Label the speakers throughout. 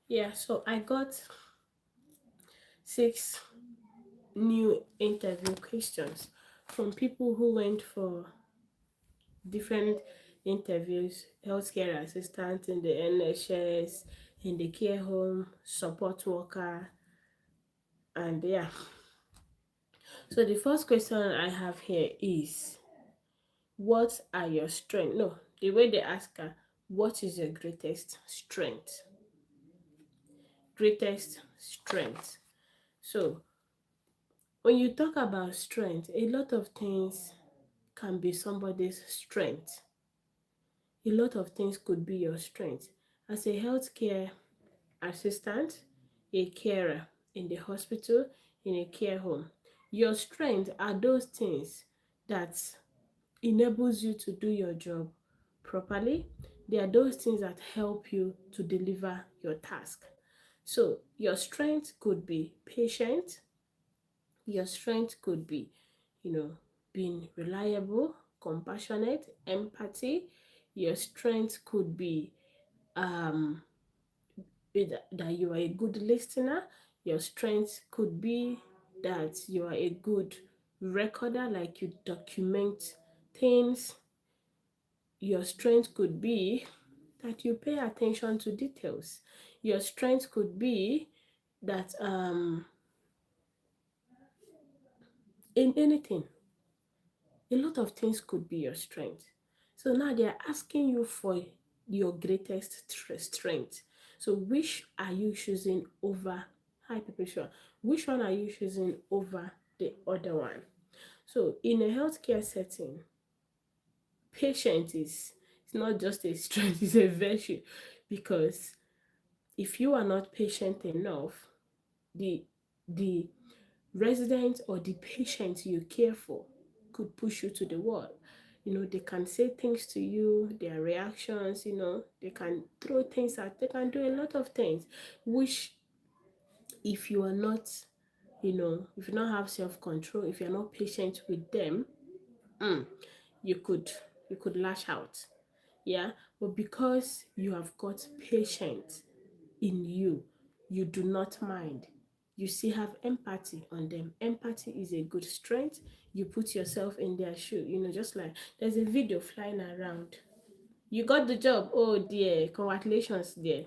Speaker 1: Yeah, so I got 6 new interview questions from people who went for different interviews, healthcare assistant in the NHS, in the care home, support worker, and yeah. So the first question I have here is, what are your strengths? No, the way they ask her, what is your greatest strength? Greatest strength. So when you talk about strength, a lot of things can be somebody's strength. A lot of things could be your strength. As a healthcare assistant, a carer in the hospital, in a care home, your strength are those things that enables you to do your job properly. They are those things that help you to deliver your task. So your strength could be patient, your strength could be, being reliable, compassionate, empathy. Your strength could be um that you are a good listener. Your strength could be that you are a good recorder, like you document things. Your strength could be that you pay attention to details. Your strength could be that in anything, a lot of things could be your strength. So now they are asking you for your greatest strength. So which are you choosing over? Hi, people, sure. Which one are you choosing over the other one? So in a healthcare setting, patience is it's not just a strength, it's a virtue, because if you are not patient enough, the the resident or the patient you care for could push you to the wall. They can say things to you, their reactions, they can throw things at, they can do a lot of things, which if you are not, if you don't have self-control, if you're not patient with them, mm, you could you could lash out. Yeah, but because you have got patience in you, you do not mind. You still have empathy on them. Empathy is a good strength. You put yourself in their shoe, just like there's a video flying around. You got the job. Oh dear, congratulations, dear.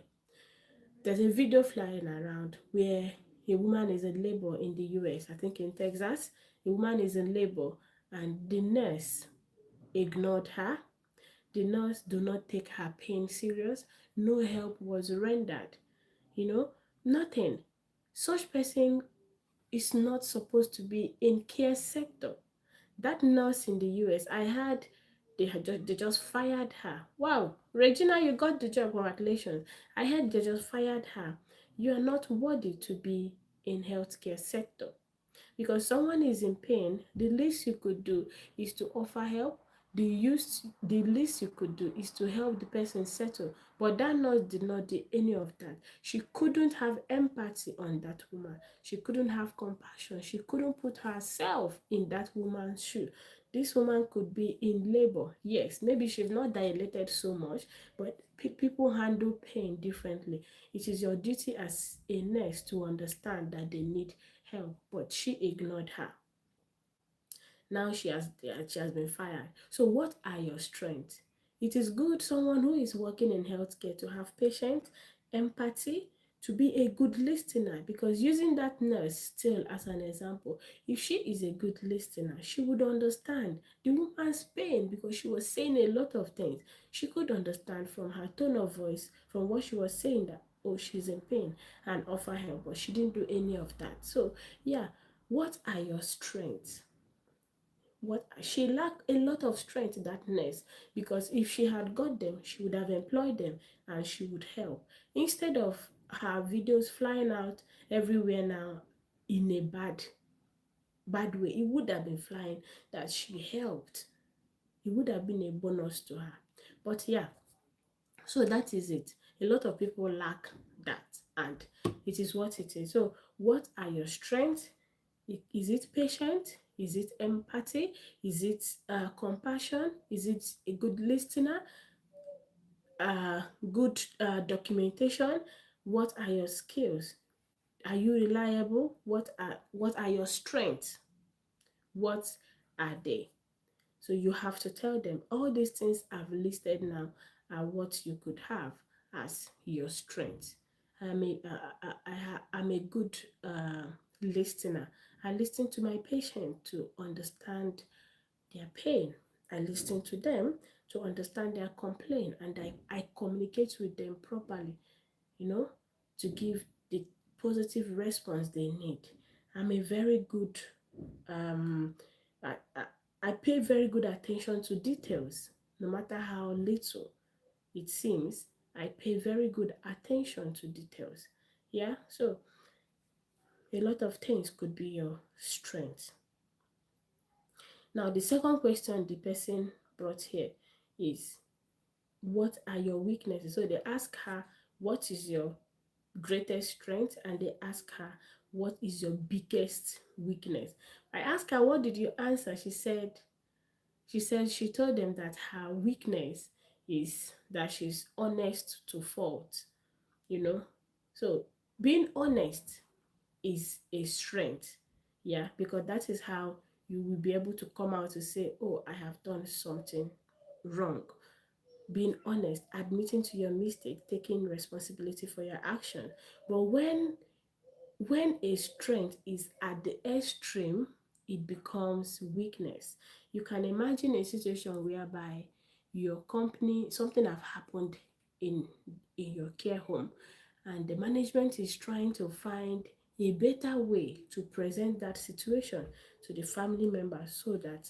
Speaker 1: There's a video flying around where a woman is in labor in the US, I think in Texas. A woman is in labor and the nurse ignored her. The nurse do not take her pain serious. No help was rendered. Nothing. Such person is not supposed to be in care sector. That nurse in the US, I heard they just fired her. Wow, Regina, you got the job, congratulations. I heard they just fired her. You are not worthy to be in healthcare sector. Because someone is in pain, the least you could do is to offer help. The least you could do is to help the person settle. But that nurse did not do any of that. She couldn't have empathy on that woman. She couldn't have compassion. She couldn't put herself in that woman's shoe. This woman could be in labor. Yes, maybe she's not dilated so much, but people handle pain differently. It is your duty as a nurse to understand that they need help, but she ignored her. Now she has been fired. So what are your strengths? It is good someone who is working in healthcare to have patience, empathy, to be a good listener, because using that nurse still as an example, if she is a good listener, she would understand the woman's pain, because she was saying a lot of things. She could understand from her tone of voice, from what she was saying, that oh, she's in pain, and offer help, but she didn't do any of that. So yeah, what are your strengths? What she lacked a lot of strength, that nurse, because if she had got them, she would have employed them and she would help, instead of her videos flying out everywhere now in a bad way. It would have been flying that she helped. It would have been a bonus to her. But yeah, so that is it. A lot of people lack that, and it is what it is. So what are your strengths? Is it patient? Is it empathy? Is it compassion? Is it a good listener? Good documentation? What are your skills? Are you reliable? What are your strengths? What are they? So you have to tell them all these things I've listed now are what you could have as your strength. I'm a good listener. I listen to my patient to understand their pain. I listen to them to understand their complaint, and I communicate with them properly, you know, to give the positive response they need. I'm a very good, um, I, I, I pay very good attention to details, no matter how little it seems. I pay very good attention to details. Yeah, so a lot of things could be your strength. Now, the second question the person brought here is, what are your weaknesses? So they ask her, what is your greatest strength? And they ask her, what is your biggest weakness? I asked her, what did you answer? She said she told them that her weakness is that she's honest to fault, you know. So being honest is a strength, yeah, because that is how you will be able to come out to say, oh, I have done something wrong. Being honest, admitting to your mistake, taking responsibility for your action. But when a strength is at the extreme, it becomes weakness. You can imagine a situation whereby your company, something have happened in in your care home, and the management is trying to find a better way to present that situation to the family members so that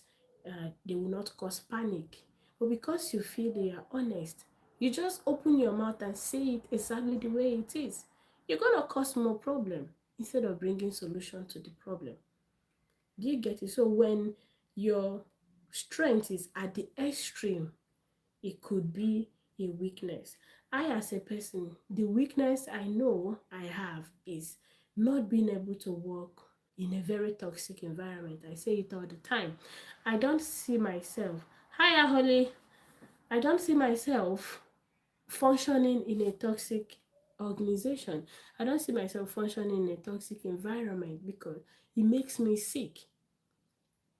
Speaker 1: they will not cause panic. But because you feel they are honest, you just open your mouth and say it exactly the way it is. You're gonna cause more problem instead of bringing solution to the problem. Do you get it? So when your strength is at the extreme, it could be a weakness. I, as a person, the weakness I know I have is not being able to work in a very toxic environment. I say it all the time. I don't see myself. Hiya, Holly. I don't see myself functioning in a toxic organization. I don't see myself functioning in a toxic environment because it makes me sick.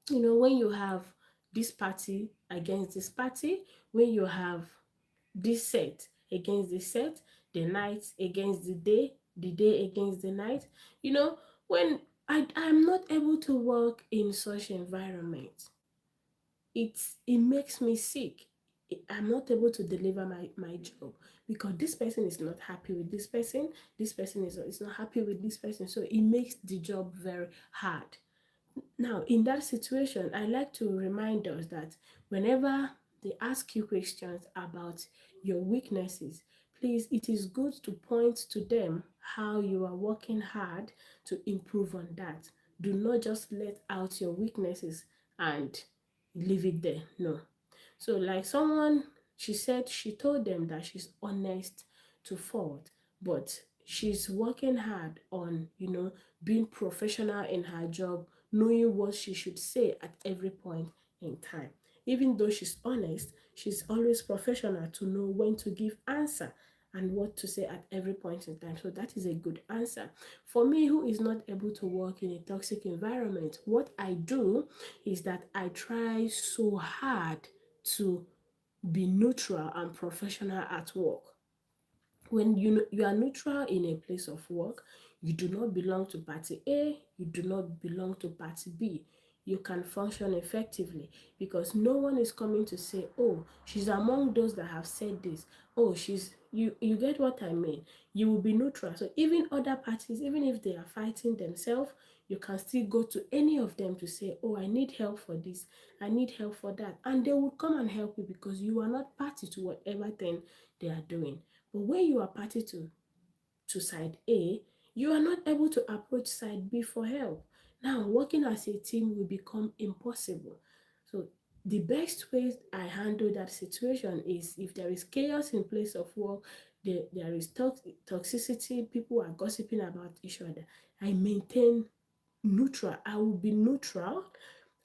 Speaker 1: When you have this party against this party, when you have this set against the set, the night against the day against the night, when I'm not able to work in such environment, it makes me sick. I'm not able to deliver my job because this person is not happy with this person is not happy with this person, so it makes the job very hard. Now, in that situation, I like to remind us that whenever they ask you questions about your weaknesses, please, it is good to point to them how you are working hard to improve on that. Do not just let out your weaknesses and leave it there. No. So, like someone, she said she told them that she's honest to fault, but she's working hard on, being professional in her job, knowing what she should say at every point in time. Even though she's honest, she's always professional to know when to give answer and what to say at every point in time. So that is a good answer. For me, who is not able to work in a toxic environment, what I do is that I try so hard to be neutral and professional at work. When you are neutral in a place of work, you do not belong to party A, you do not belong to party B. You can function effectively because no one is coming to say, oh, she's among those that have said this. Oh, you get what I mean. You will be neutral. So even other parties, even if they are fighting themselves, you can still go to any of them to say, oh, I need help for this, I need help for that. And they will come and help you because you are not party to whatever thing they are doing. But when you are party to side A, you are not able to approach side B for help. Now, working as a team will become impossible. So, the best way I handle that situation is if there is chaos in place of work, there is toxicity, people are gossiping about each other. I maintain neutral. I will be neutral.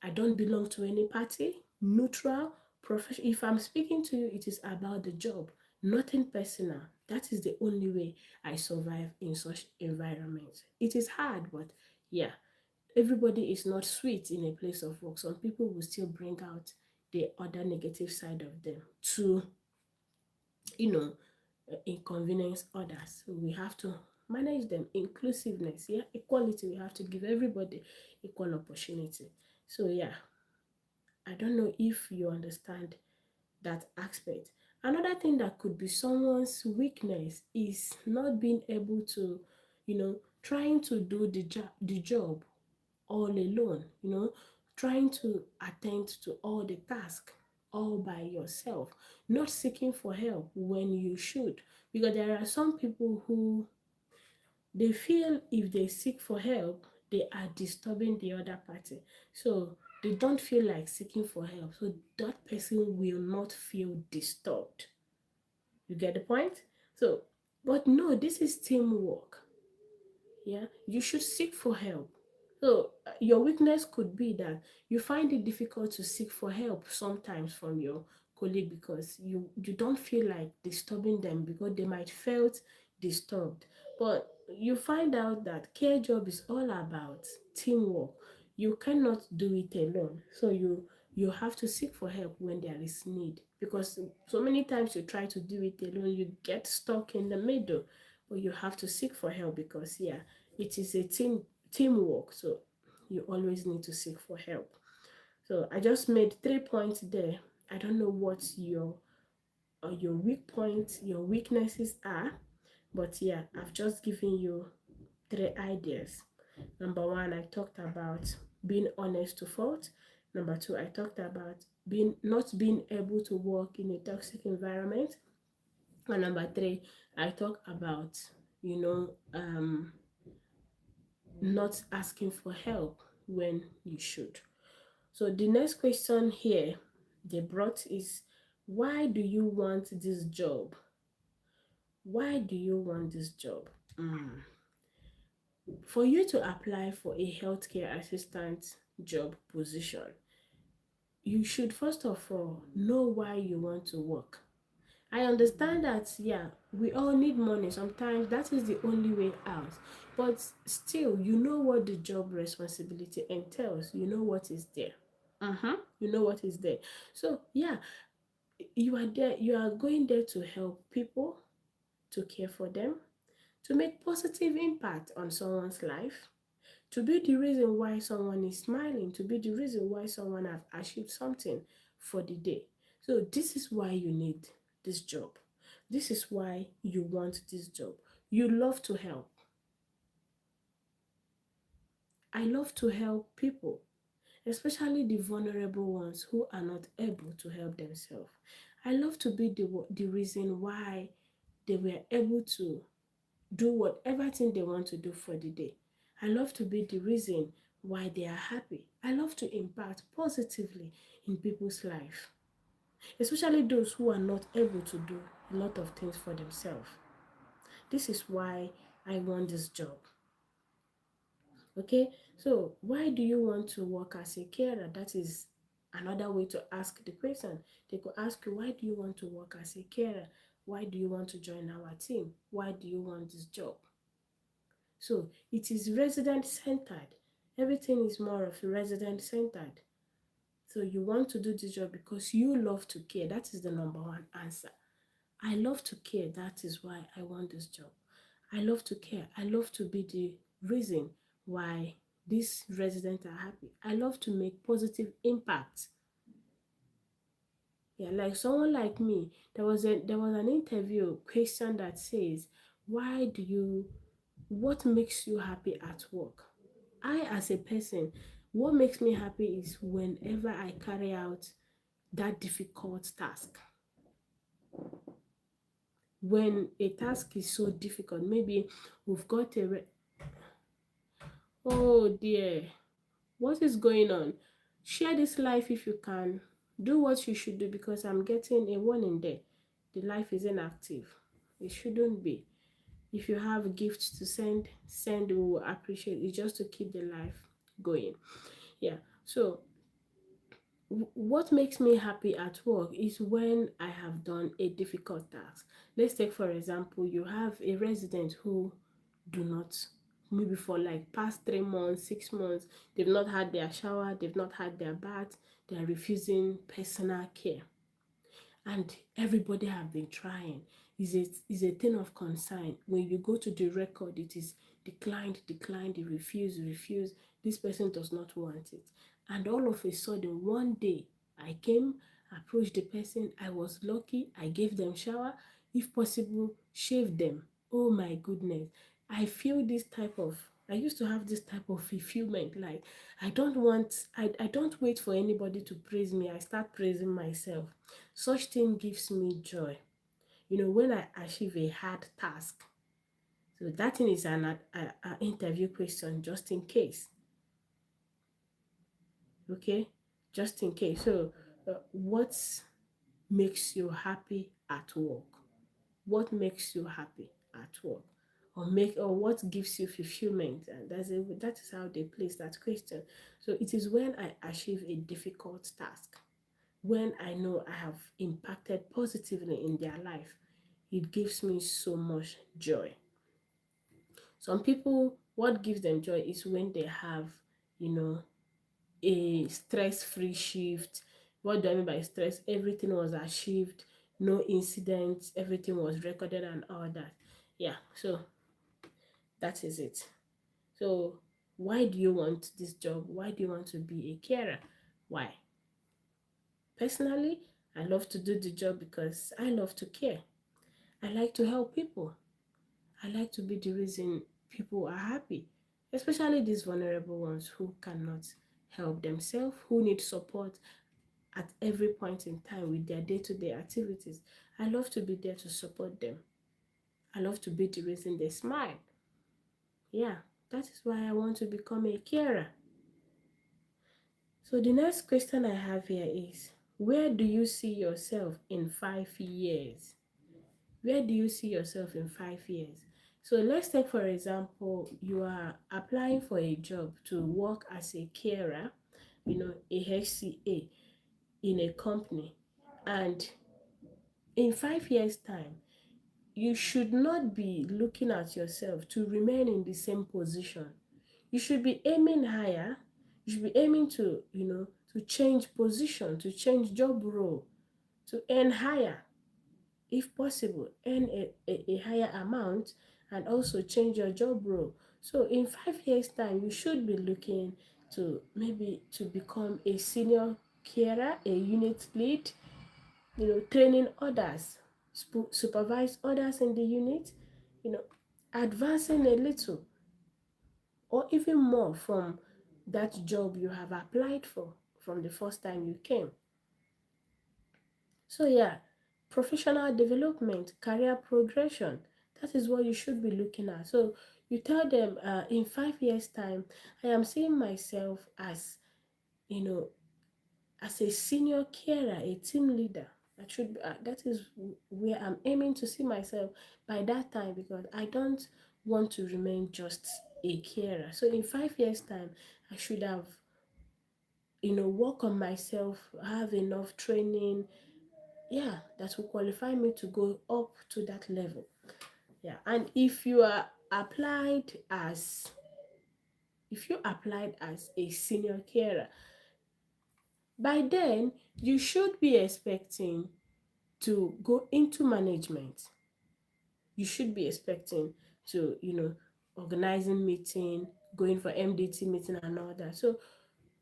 Speaker 1: I don't belong to any party. Neutral, professional. If I'm speaking to you, it is about the job, nothing personal. That is the only way I survive in such environments. It is hard, but yeah, everybody is not sweet in a place of work. Some people will still bring out the other negative side of them to, you know, inconvenience others. So we have to manage them. Inclusiveness, yeah, equality. We have to give everybody equal opportunity. So yeah, I don't know if you understand that aspect. Another thing that could be someone's weakness is not being able to, trying to do the job all alone, trying to attend to all the tasks all by yourself, not seeking for help when you should. Because there are some people who they feel if they seek for help, they are disturbing the other party. So they don't feel like seeking for help. So that person will not feel disturbed. You get the point? So, but no, this is teamwork. Yeah, you should seek for help. So your weakness could be that you find it difficult to seek for help sometimes from your colleague because you don't feel like disturbing them because they might felt disturbed. But you find out that care job is all about teamwork. You cannot do it alone. So you have to seek for help when there is need because so many times you try to do it alone, you get stuck in the middle. But you have to seek for help because yeah, it is a teamwork. So you always need to seek for help. So I just made 3 points there. I don't know what your weak points, your weaknesses are, but yeah, I've just given you 3 ideas. Number one, I talked about being honest to fault. Number two, I talked about being able to work in a toxic environment. And number three, I talked about you know um not asking for help when you should. So the next question here they brought is, why do you want this job? Why do you want this job? For you to apply for a healthcare assistant job position, you should first of all know why you want to work. I understand that, yeah, we all need money. Sometimes that is the only way out. But still, you know what the job responsibility entails. You know what is there. You know what is there. So, yeah, you are there. You are going there to help people, to care for them, to make positive impact on someone's life, to be the reason why someone is smiling, to be the reason why someone have achieved something for the day. So this is why you need this job. This is why you want this job. You love to help. I love to help people, especially the vulnerable ones who are not able to help themselves. I love to be the reason why they were able to do whatever thing they want to do for the day. I love to be the reason why they are happy. I love to impact positively in people's life, especially those who are not able to do a lot of things for themselves. This is why I want this job. Okay, so why do you want to work as a carer? That is another way to ask the question. They could ask you, why do you want to work as a carer? Why do you want to join our team? Why do you want this job? So it is resident centered. Everything is more of resident centered. So you want to do this job because you love to care. That is the number one answer. I love to care. That is why I want this job. I love to care. I love to be the reason why these residents are happy. I love to make positive impact. Yeah, like someone like me, there was an interview question that says, why do you what makes you happy at work? I, as a person, what makes me happy is whenever I carry out that difficult task. When a task is so difficult, maybe we've got oh dear, what is going on? Share this life if you can. Do what you should do because I'm getting a warning there. The life is inactive. It shouldn't be. If you have gifts to send, we will appreciate it just to keep the life going. Yeah. So what makes me happy at work is when I have done a difficult task. Let's take for example, you have a resident who do not, maybe for like past 3 months, 6 months, they've not had their shower, they've not had their bath, they are refusing personal care, and everybody have been trying. Is a thing of concern. When you go to the record, it is declined, declined, refuse, refuse. This person does not want it. And all of a sudden, one day, I came, approached the person. I was lucky. I gave them shower. If possible, shave them. Oh my goodness. I feel this type of, I used to have this type of fulfillment. Like, I don't wait for anybody to praise me. I start praising myself. Such thing gives me joy. When I achieve a hard task. So that thing is an interview question, just in case. Okay? Just in case. So, what makes you happy at work? What makes you happy at work? Or what gives you fulfillment? And that is how they place that question. So it is when I achieve a difficult task, when I know I have impacted positively in their life, it gives me so much joy. Some people, what gives them joy is when they have, you know, a stress-free shift. What do I mean by stress? Everything was achieved, no incidents, everything was recorded and all that. Yeah, so that is it. So why do you want this job? Why do you want to be a carer? Why? Personally, I love to do the job because I love to care. I like to help people. I like to be the reason people are happy, especially these vulnerable ones who cannot help themselves, who need support at every point in time with their day to day activities. I love to be there to support them. I love to be the reason they smile. Yeah, that is why I want to become a carer. So the next question I have here is, where do you see yourself in 5 years? Where do you see yourself in 5 years? So let's take, for example, you are applying for a job to work as a carer, a HCA in a company. And in 5 years' time, you should not be looking at yourself to remain in the same position. You should be aiming higher. You should be aiming to change position, to change job role, to earn higher. If possible, earn a higher amount and also change your job role. So in 5 years' time, you should be looking to maybe to become a senior carer, a unit lead, training others, supervise others in the unit, you know, advancing a little or even more from that job you have applied for from the first time you came. So yeah, professional development, career progression, that is what you should be looking at. So you tell them, in 5 years' time, I am seeing myself as, you know, as a senior carer, a team leader. That is where I'm aiming to see myself by that time, because I don't want to remain just a carer. So in 5 years' time, I should have, work on myself, have enough training, yeah, that will qualify me to go up to that level. Yeah, and if you applied as a senior carer, by then you should be expecting to go into management. You should be expecting to, organizing meeting, going for MDT meeting and all that. So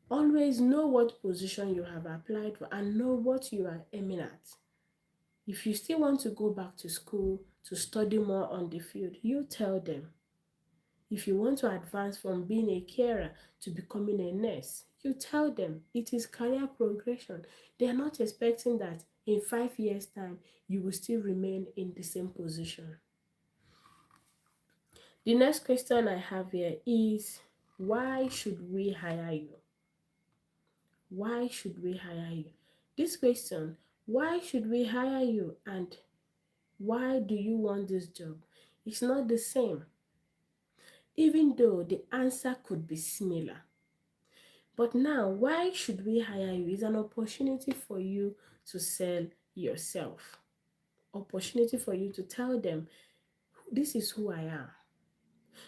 Speaker 1: always know what position you have applied for and know what you are aiming at. If you still want to go back to school to study more on the field, you tell them. If you want to advance from being a carer to becoming a nurse, you tell them. It is career progression. They are not expecting that in 5 years' time you will still remain in the same position. The next question I have here is, why should we hire you? Why should we hire you? This question, why should we hire you, and why do you want this job? It's not the same, even though the answer could be similar. But now, why should we hire you? It's an opportunity for you to sell yourself. Opportunity for you to tell them, this is who I am.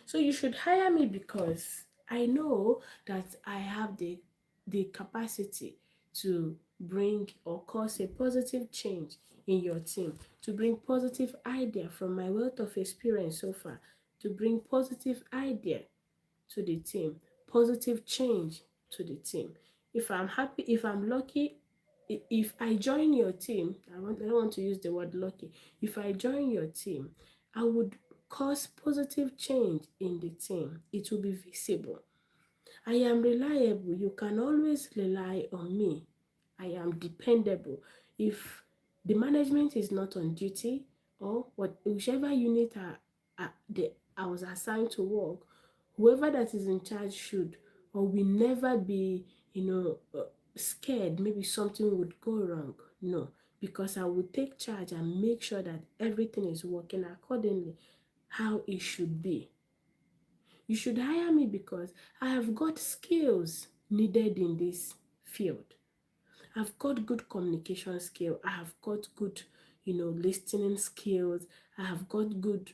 Speaker 1: So you should hire me because I know that I have the capacity to bring or cause a positive change in your team, to bring positive idea from my wealth of experience so far, to bring positive idea to the team, positive change to the team. If I'm happy, if I'm lucky, if I join your team, I don't want to use the word lucky. If I join your team, I would cause positive change in the team. It will be visible. I am reliable. You can always rely on me. I am dependable. If the management is not on duty or whichever unit I was assigned to work, whoever that is in charge should or will never be, scared maybe something would go wrong. No, because I will take charge and make sure that everything is working accordingly how it should be. You should hire me because I have got skills needed in this field. I've got good communication skill. I have got good, listening skills. I have got good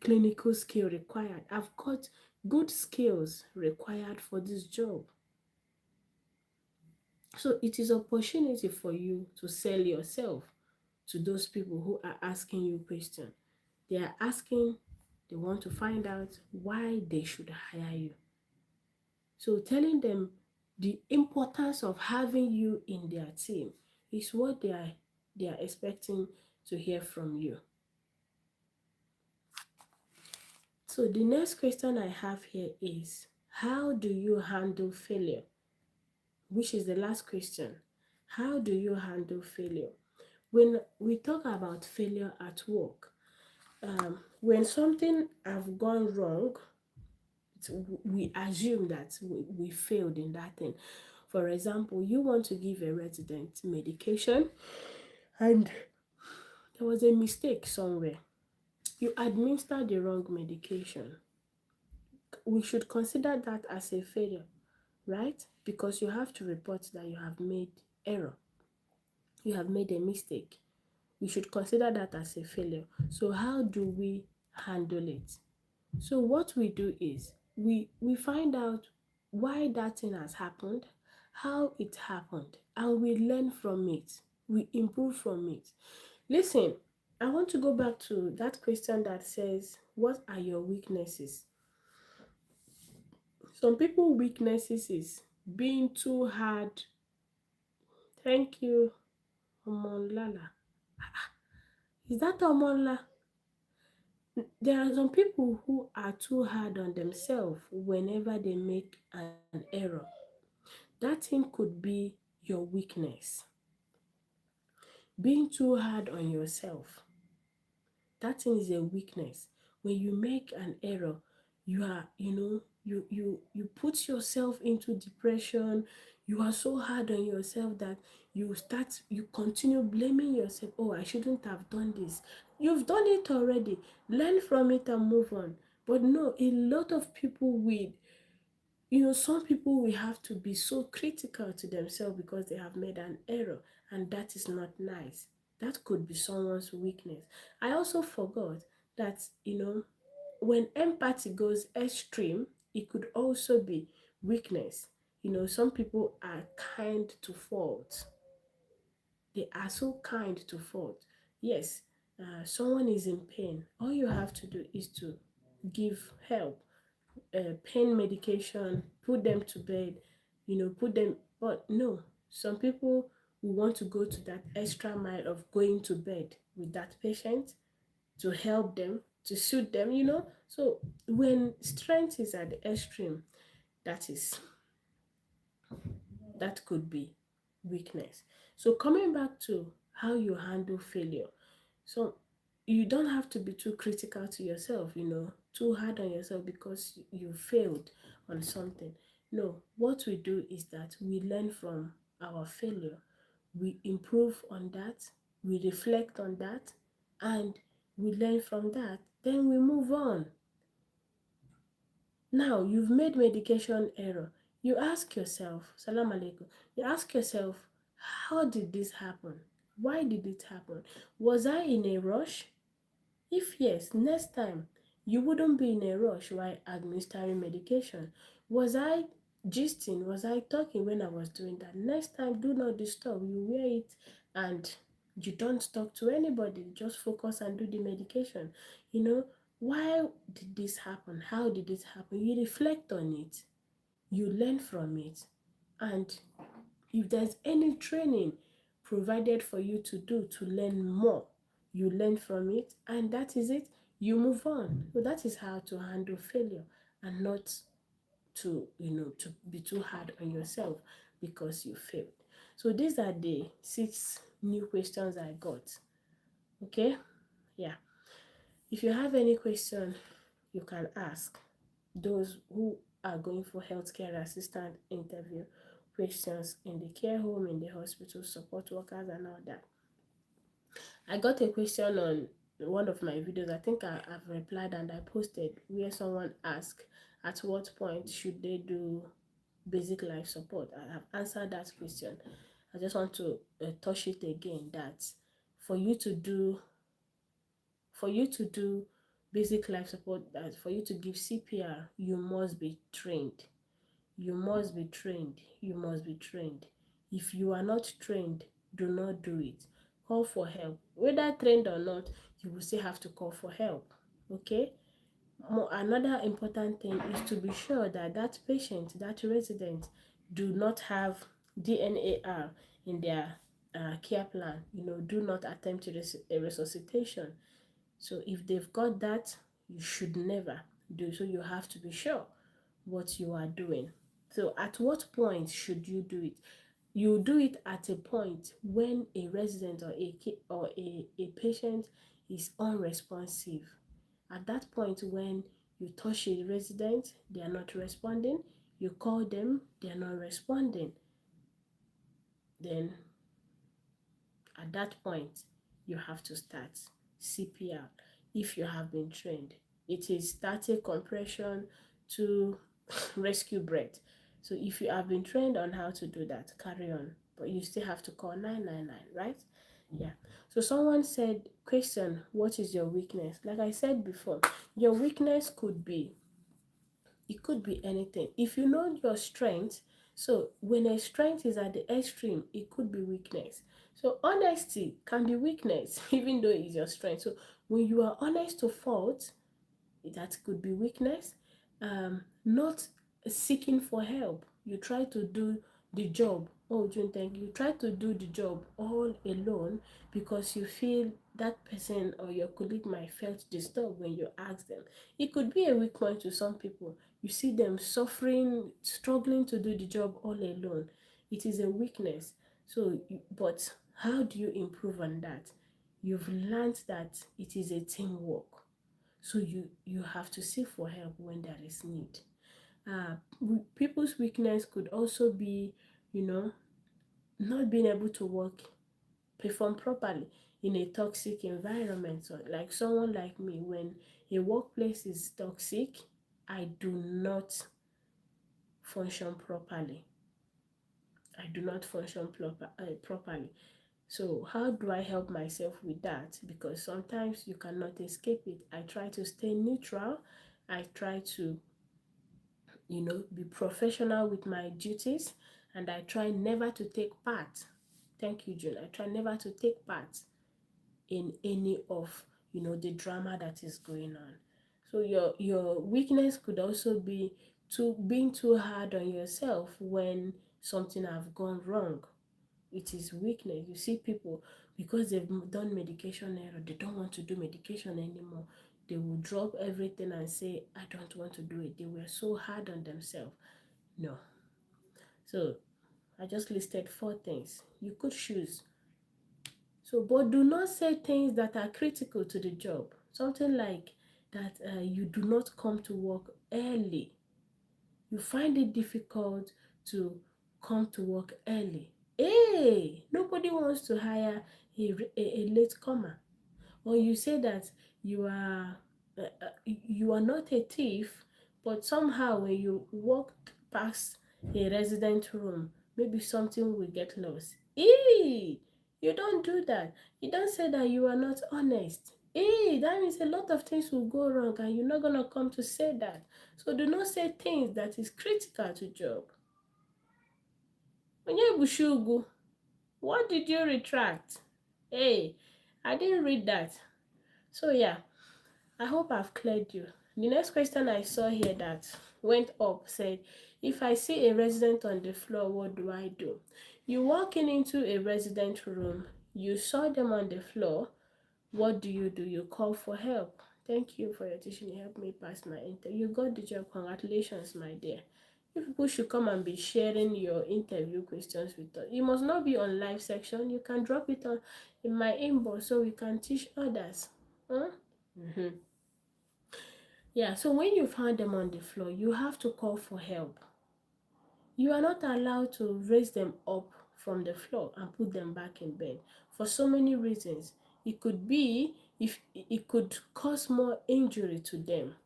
Speaker 1: clinical skill required. I've got good skills required for this job. So it is opportunity for you to sell yourself to those people who are asking you questions. They are asking, they want to find out why they should hire you. So telling them the importance of having you in their team is what they are expecting to hear from you. So the next question I have here is, how do you handle failure? Which is the last question. How do you handle failure? When we talk about failure at work, when something have gone wrong, we assume that we failed in that thing. For example, you want to give a resident medication and there was a mistake somewhere. You administered the wrong medication. We should consider that as a failure, right? Because you have to report that you have made error. You have made a mistake. We should consider that as a failure. So how do we handle it? So what we do is we find out why that thing has happened, how it happened, and we learn from it. We improve from it. Listen, I want to go back to that question that says, what are your weaknesses? Some people weaknesses is being too hard. Thank you, Omonlala. Is that Omonla? There are some people who are too hard on themselves whenever they make an error. That thing could be your weakness. Being too hard on yourself, that thing is a weakness. When you make an error, you are, you put yourself into depression. You are so hard on yourself that you continue blaming yourself. Oh, I shouldn't have done this. You've done it already. Learn from it and move on. But no, a lot of people will, some people will have to be so critical to themselves because they have made an error, and that is not nice. That could be someone's weakness. I also forgot that, when empathy goes extreme, it could also be weakness. Some people are kind to fault. They are so kind to fault. Yes, someone is in pain. All you have to do is to give help, pain medication, put them to bed, put them. But no, some people will want to go to that extra mile of going to bed with that patient to help them, to suit them, So when strength is at the extreme, that is that could be weakness. So coming back to how you handle failure. So you don't have to be too critical to yourself, too hard on yourself because you failed on something. No, what we do is that we learn from our failure, we improve on that, we reflect on that, and we learn from that, then we move on. Now you've made medication error. you ask yourself, salam alaikum, you ask yourself, how did this happen? Why did it happen? Was I in a rush? If yes, next time you wouldn't be in a rush while administering medication. Was I gisting? Was I talking when I was doing that? Next time, do not disturb. You wear it and you don't talk to anybody. Just focus and do the medication. You know, why did this happen? How did it happen? You reflect on it, you learn from it, and if there's any training provided for you to do to learn more, you learn from it, and that is it. You move on. So that is how to handle failure, and not to be too hard on yourself because you failed. So these are the 6 new questions I got. Okay? Yeah. If you have any question, you can ask those who are going for healthcare assistant interview, questions in the care home, in the hospital, support workers, and all that. I got a question on one of my videos. I think I've replied and I posted, where someone asked, at what point should they do basic life support? I have answered that question. I just want to touch it again, that for you to do basic life support, that for you to give CPR, you must be trained. You must be trained. You must be trained. If you are not trained, do not do it. Call for help. Whether trained or not, you will still have to call for help. Okay? Another important thing is to be sure that that patient, that resident, do not have DNAR in their care plan. Do not attempt a resuscitation. So if they've got that, you should never do. So you have to be sure what you are doing. So at what point should you do it? You do it at a point when a resident or a patient is unresponsive. At that point, when you touch a resident, they are not responding, you call them, they are not responding, then at that point you have to start CPR. If you have been trained, it is static compression to rescue breath. So if you have been trained on how to do that, carry on, but you still have to call 999, right? Yeah. So someone said, question, what is your weakness? Like I said before, your weakness could be, it could be anything. If you know your strength, so when a strength is at the extreme, it could be weakness. So honesty can be weakness, even though it's your strength. So when you are honest to fault, that could be weakness. Not seeking for help. You try to do the job. Oh, June, thank you. You try to do the job all alone because you feel that person or your colleague might felt disturbed when you ask them. It could be a weak point to some people. You see them suffering, struggling to do the job all alone. It is a weakness. So, but how do you improve on that? You've learned that it is a teamwork. So you have to seek for help when there is need. People's weakness could also be, not being able to perform properly in a toxic environment. So like someone like me, when a workplace is toxic, I do not function properly. I do not function properly. So how do I help myself with that? Because sometimes you cannot escape it. I try to stay neutral. I try to, be professional with my duties, and I try never to take part. Thank you, June. I try never to take part in any of, the drama that is going on. So your weakness could also be being too hard on yourself when something have gone wrong. It is weakness. You see people, because they've done medication error, they don't want to do medication anymore. They will drop everything and say, I don't want to do it. They were so hard on themselves. No. So I just listed 4 things you could choose. So, but do not say things that are critical to the job. Something like that you do not come to work early. You find it difficult to come to work early. Hey, nobody wants to hire a late comer. Or you say that you are not a thief, but somehow when you walk past a resident room, maybe something will get lost. Eee! You don't do that. You don't say that you are not honest. That means a lot of things will go wrong and you're not gonna come to say that. So do not say things that is critical to job. Onyebushugu, what did you retract? Hey, I didn't read that. So yeah, I hope I've cleared you. The next question I saw here that went up said, if I see a resident on the floor, what do I do? You walk into a resident room, you saw them on the floor, what do? You call for help. Thank you for your teaching. You helped me pass my interview. You got the job. Congratulations, my dear. You people should come and be sharing your interview questions with us. You must not be on live section. You can drop it on in my inbox so we can teach others. Huh? Mm-hmm. Yeah, so when you find them on the floor, you have to call for help. You are not allowed to raise them up from the floor and put them back in bed for so many reasons. It could be if it could cause more injury to them.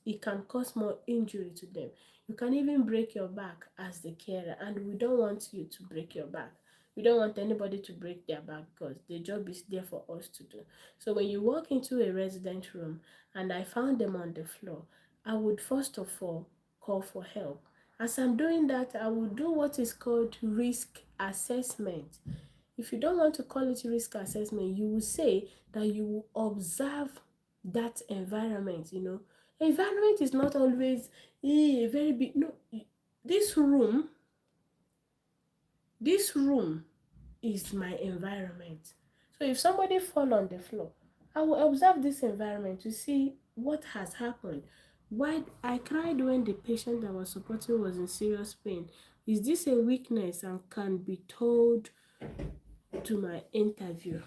Speaker 1: It can cause more injury to them. You can even break your back as the carer, and we don't want you to break your back. We don't want anybody to break their back because the job is there for us to do. So when you walk into a resident room and I found them on the floor, I would first of all call for help. As I'm doing that, I will do what is called risk assessment. If you don't want to call it risk assessment, you will say that you will observe that environment. Environment is not always a very big. No, this room is my environment. So if somebody fall on the floor, I will observe this environment to see what has happened. Why I cried when the patient that was supporting was in serious pain. Is this a weakness and can be told to my interview?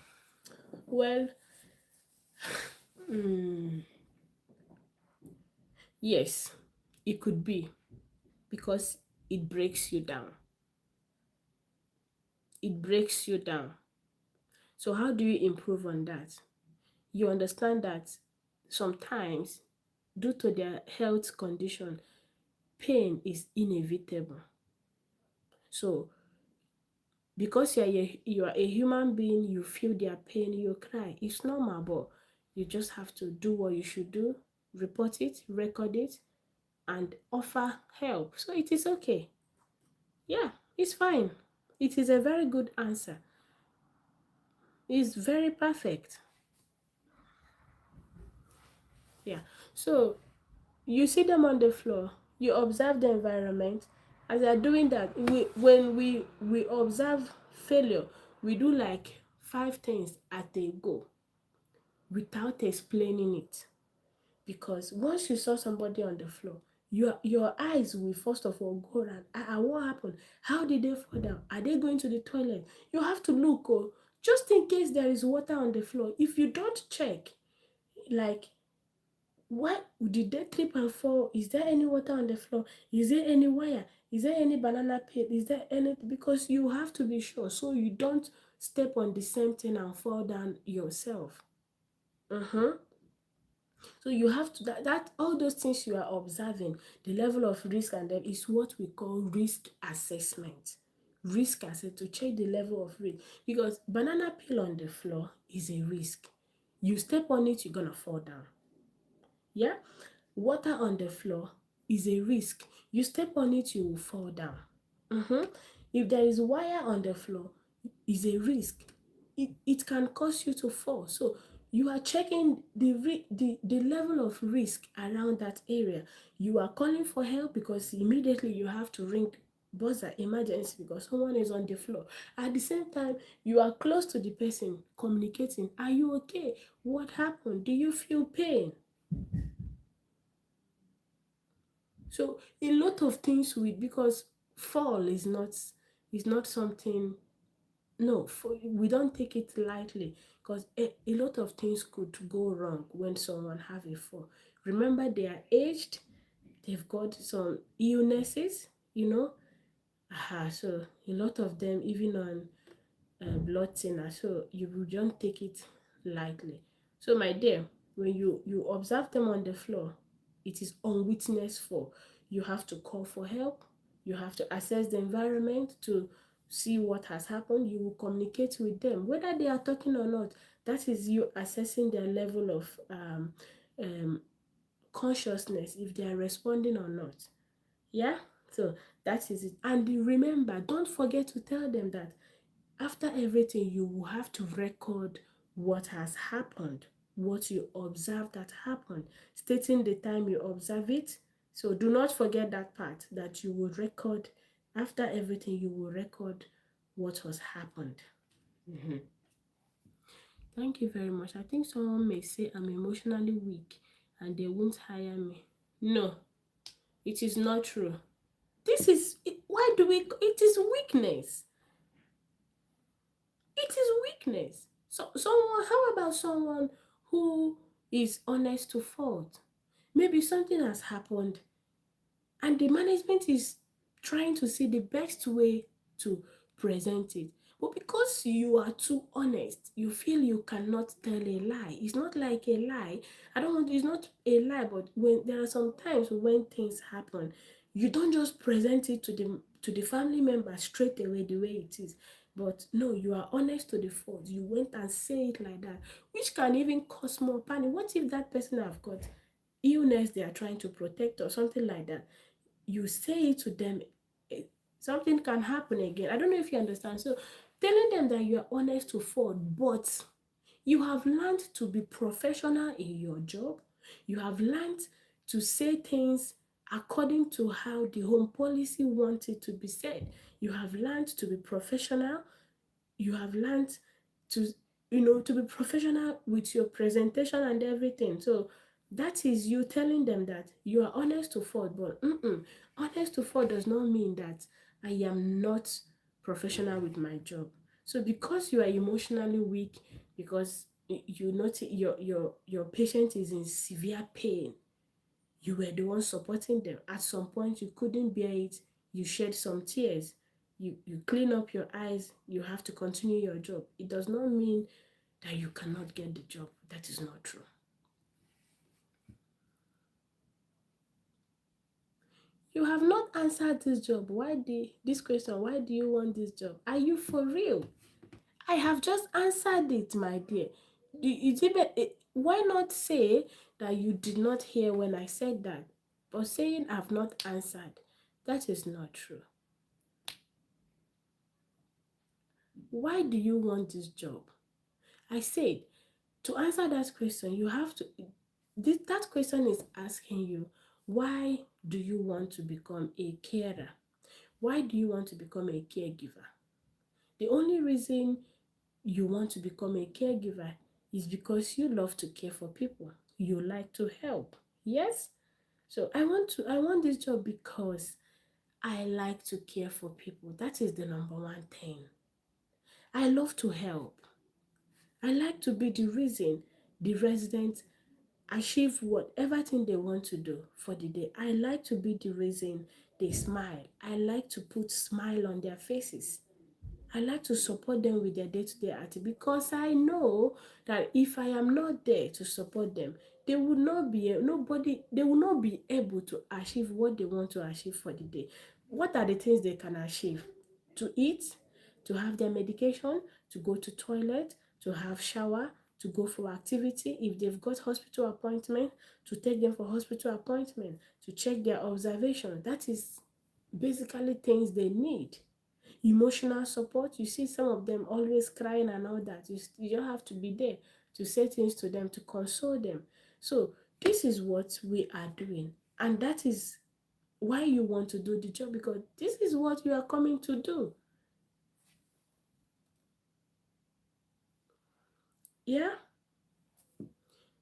Speaker 1: Well, yes, it could be because it breaks you down. It breaks you down. So how do you improve on that? You understand that sometimes, due to their health condition, pain is inevitable. So because you are a human being, you feel their pain, you cry. It's normal, but you just have to do what you should do, report it, record it, and offer help. So it is okay. Yeah, it's fine. It is a very good answer. It's very perfect. Yeah. So you see them on the floor, you observe the environment. As they're doing that, when we observe failure, we do like 5 things at a go without explaining it. Because once you saw somebody on the floor, your eyes will first of all go around. What happened? How did they fall down? Are they going to the toilet? You have to look, just in case there is water on the floor. If you don't check, like, what did they trip and fall? Is there any water on the floor? Is there any wire? Is there any banana peel? Is there any? Because you have to be sure so you don't step on the same thing and fall down yourself. So you have to that all those things you are observing, the level of risk and them is what we call risk assessment. Risk assessment to check the level of risk, because banana peel on the floor is a risk. You step on it, you're gonna fall down. Yeah, water on the floor is a risk. You step on it, you will fall down. If there is wire on the floor, is a risk. It can cause you to fall. So you are checking the level of risk around that area. You are calling for help because immediately you have to ring buzzer emergency because someone is on the floor. At the same time, you are close to the person communicating. Are you okay? What happened? Do you feel pain? So a lot of things because fall is not something. No, we don't take it lightly because a lot of things could go wrong when someone have a fall. Remember, they are aged, they've got some illnesses. So a lot of them even on blood thinner, so you don't take it lightly. So my dear, when you observe them on the floor, it is unwitnessed for. You have to call for help. You have to assess the environment to see what has happened. You will communicate with them, whether they are talking or not. That is you assessing their level of um, consciousness, if they are responding or not. Yeah, so that is it. And remember, don't forget to tell them that after everything, you will have to record what has happened, what you observed that happened, stating the time you observe it. So do not forget that part, that you will record. After everything, you will record what has happened. Mhm. Thank you very much. I think someone may say I'm emotionally weak and they won't hire me. No, it is not true. This is why do we, it is weakness. It is weakness. So someone, how about someone who is honest to fault? Maybe something has happened and the management is trying to see the best way to present it. But because you are too honest, you feel you cannot tell a lie. It's not like a lie. I don't want, it's not a lie, but when there are some times when things happen, you don't just present it to the family member straight away the way it is. But no, you are honest to the fault. You went and say it like that, which can even cause more panic. What if that person have got illness they are trying to protect or something like that? You say it to them, eh, something can happen again. I don't know if you understand. So telling them that you are honest to fault, but you have learned to be professional in your job. You have learned to say things according to how the home policy wants it to be said. You have learned to be professional. You have learned to, to be professional with your presentation and everything. So that is you telling them that you are honest to fault, but honest to fault does not mean that I am not professional with my job. So because you are emotionally weak, because you notice your patient is in severe pain, you were the one supporting them. At some point, you couldn't bear it. You shed some tears. You clean up your eyes. You have to continue your job. It does not mean that you cannot get the job. That is not true. You have not answered this job. This question? Why do you want this job? Are you for real? I have just answered it, my dear. Why not say that you did not hear when I said that? But saying I've not answered, that is not true. Why do you want this job? I said, to answer that question, you have to, that question is asking you, why do you want to become a carer? Why do you want to become a caregiver? The only reason you want to become a caregiver is because you love to care for people. You like to help. Yes? So I want this job because I like to care for people. That is the number one thing. I love to help. I like to be the reason the residents achieve whatever thing they want to do for the day. I like to be the reason they smile. I like to put smile on their faces. I like to support them with their day-to-day activity because I know that if I am not there to support them, they will not be they will not be able to achieve what they want to achieve for the day. What are the things they can achieve? To eat, to have their medication, to go to toilet, to have shower, to go for activity. If they've got hospital appointment, to take them for hospital appointment, to check their observation. That is basically things they need. Emotional support, you see some of them always crying and all that. You don't have to be there to say things to them, to console them. So this is what we are doing, and that is why you want to do the job, because this is what you are coming to do. Yeah,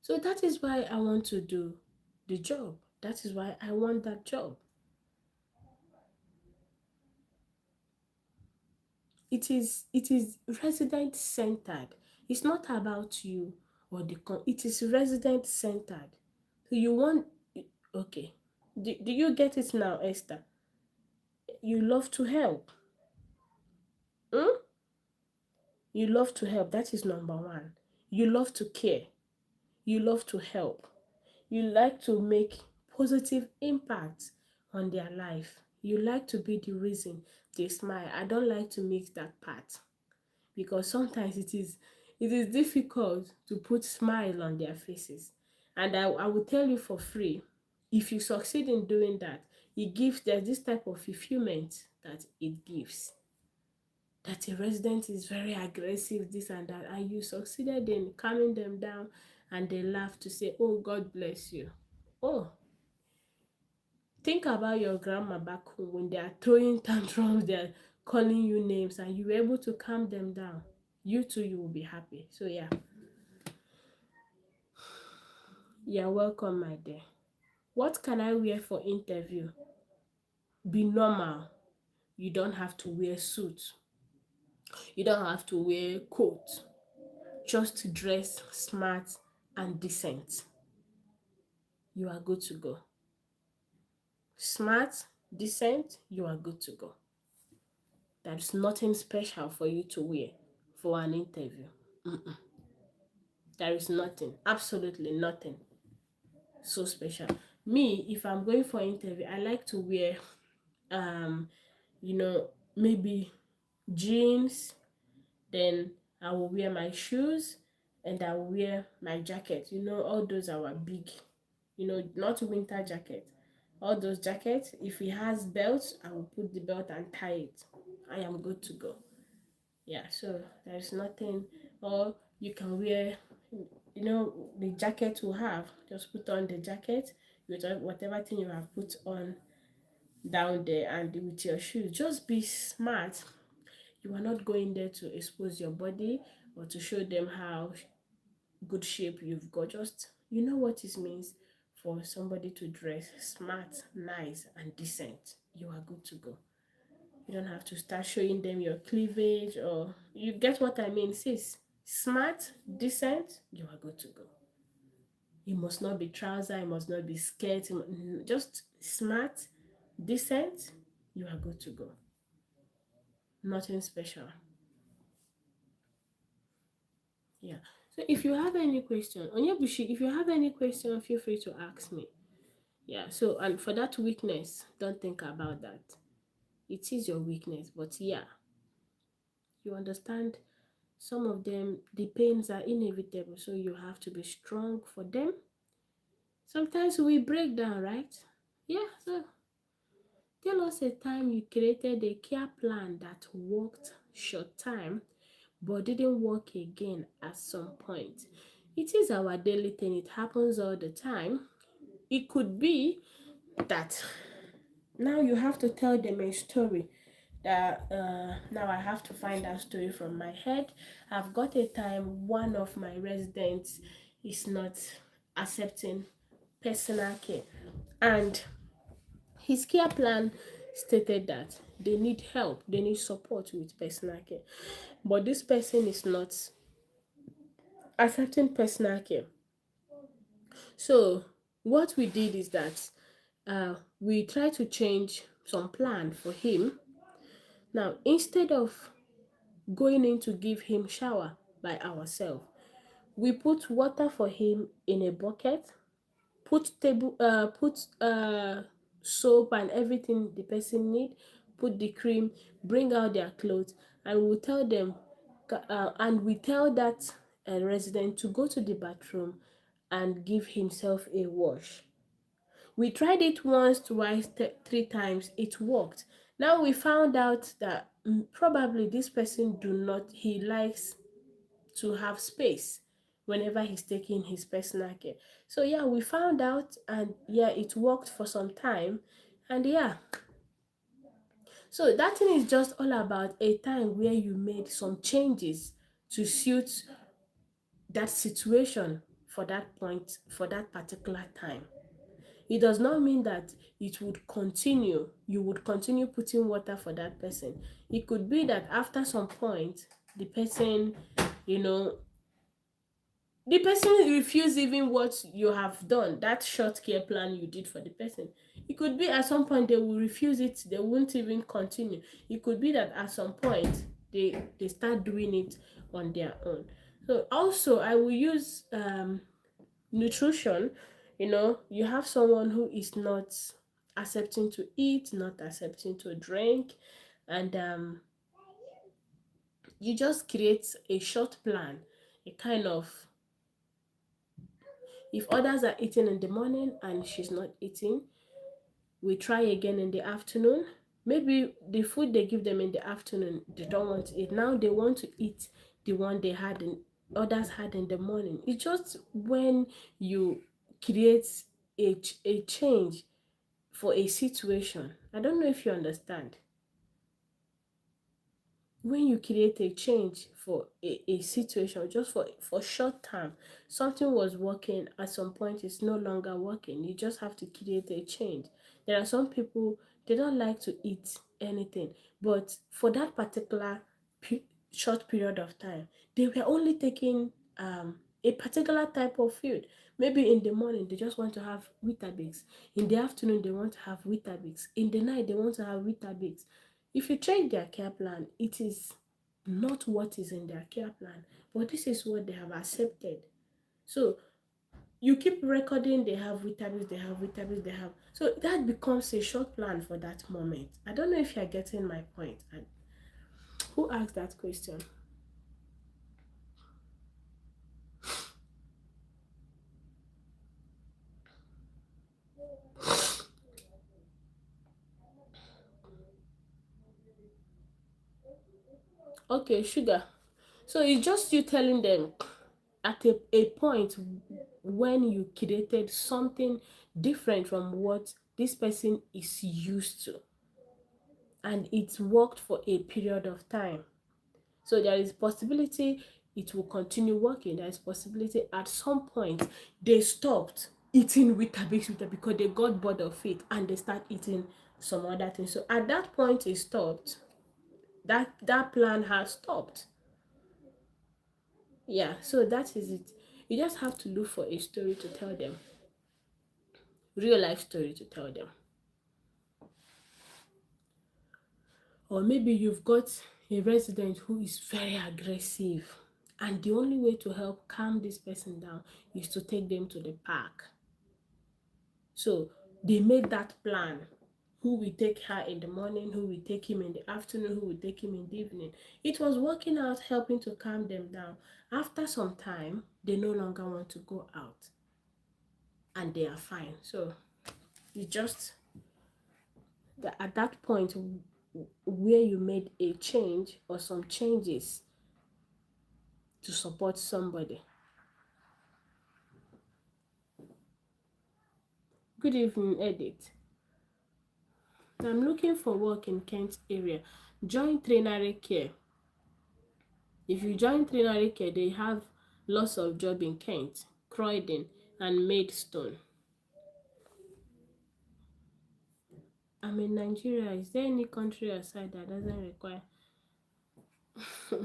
Speaker 1: so that is why I want to do the job. That is why I want that job. It is resident centered. It's not about you or it is resident centered. So you want, okay. Do you get it now, Esther? You love to help. Hmm? You love to help. That is number one. You love to care. You love to help. You like to make positive impact on their life. You like to be the reason they smile. I don't like to mix that part, because sometimes it is difficult to put smile on their faces. And I will tell you for free, if you succeed in doing that, there's this type of fulfillment that it gives. That a resident is very aggressive, this and that, and you succeeded in calming them down, and they laugh to say, oh, God bless you. Oh, think about your grandma back home when they are throwing tantrums, they are calling you names, and you were able to calm them down. You too, you will be happy. So yeah, you're welcome, my dear. What can I wear for interview? Be normal. You don't have to wear suit. You don't have to wear coat. Just dress smart and decent. You are good to go. Smart, decent, you are good to go. There's nothing special for you to wear for an interview. There is nothing, absolutely nothing so special. Me, if I'm going for interview, I like to wear, um, you know, maybe jeans, then I will wear my shoes, and I will wear my jacket. All those are our big, not winter jacket. All those jackets, if it has belts, I will put the belt and tie it. I am good to go. Yeah, so there's nothing, or you can wear, the jacket you have, just put on the jacket with whatever thing you have put on down there, and with your shoes. Just be smart. You are not going there to expose your body or to show them how good shape you've got. Just, you know what it means for somebody to dress smart, nice, and decent. You are good to go. You don't have to start showing them your cleavage, or you get what I mean, sis. Smart, decent, you are good to go. It must not be trouser, it must not be skirt, just smart, decent, you are good to go. Nothing special. Yeah. So if you have any question, Onyebushi, if you have any question, feel free to ask me. Yeah. So, and for that weakness, don't think about that. It is your weakness, but yeah, you understand some of them, the pains are inevitable, so you have to be strong for them. Sometimes we break down, right? Yeah. So tell us a time you created a care plan that worked short time but didn't work again at some point. It is our daily thing, it happens all the time. It could be that now you have to tell them a story that now I have to find that story from my head. I've got a time one of my residents is not accepting personal care, and his care plan stated that they need help, they need support with personal care, but this person is not accepting personal care. So what we did is that we tried to change some plan for him. Now, instead of going in to give him shower by ourselves, we put water for him in a bucket, put soap and everything the person need, put the cream, bring out their clothes, and we tell them, and we tell that resident to go to the bathroom and give himself a wash. We tried it once, twice, three times. It worked. Now we found out that probably this person he likes to have space whenever he's taking his personal care. So yeah, we found out, and yeah, it worked for some time. And yeah, so that thing is just all about a time where you made some changes to suit that situation for that point, for that particular time. It does not mean that you would continue putting water for that person. It could be that after some point, the person, you know, the person refuse even what you have done, that short care plan you did for the person. It could be at some point they will refuse it, they won't even continue. It could be that at some point they start doing it on their own. So also I will use nutrition. You have someone who is not accepting to eat, not accepting to drink, and you just create a short plan, a kind of, if others are eating in the morning and she's not eating, we try again in the afternoon. Maybe the food they give them in the afternoon, they don't want to eat. Now they want to eat the one they had in others had in the morning. It's just when you create a change for a situation. I don't know if you understand. When you create a change for a situation, just for short term, something was working, at some point it's no longer working. You just have to create a change. There are some people, they don't like to eat anything, but for that particular short period of time, they were only taking a particular type of food. Maybe in the morning they just want to have Weetabix, in the afternoon they want to have Weetabix, in the night they want to have Weetabix. If you check their care plan, it is not what is in their care plan, but this is what they have accepted. So you keep recording, they have vitamins, they have vitamins, they have. So that becomes a short plan for that moment. I don't know if you're getting my point. And who asked that question? Okay, sugar. So it's just you telling them at a point when you created something different from what this person is used to, and it's worked for a period of time. So there is possibility it will continue working. There is possibility at some point they stopped eating Weetabix because they got bored of it and they start eating some other things. So at that point it stopped. That plan has stopped. Yeah, so that is it. You just have to look for a story to tell them, real life story to tell them. Or maybe you've got a resident who is very aggressive, and the only way to help calm this person down is to take them to the park. So they made that plan. Who will take her in the morning, who will take him in the afternoon, who will take him in the evening. It was working out, helping to calm them down. After some time, they no longer want to go out and they are fine. So you just, at that point where you made a change or some changes to support somebody. Good evening, Edith. I'm looking for work in Kent area. Join Trainary Care. If you join Trainary Care, they have lots of job in Kent, Croydon, and Maidstone. I'm in Nigeria. Is there any country outside that doesn't require? I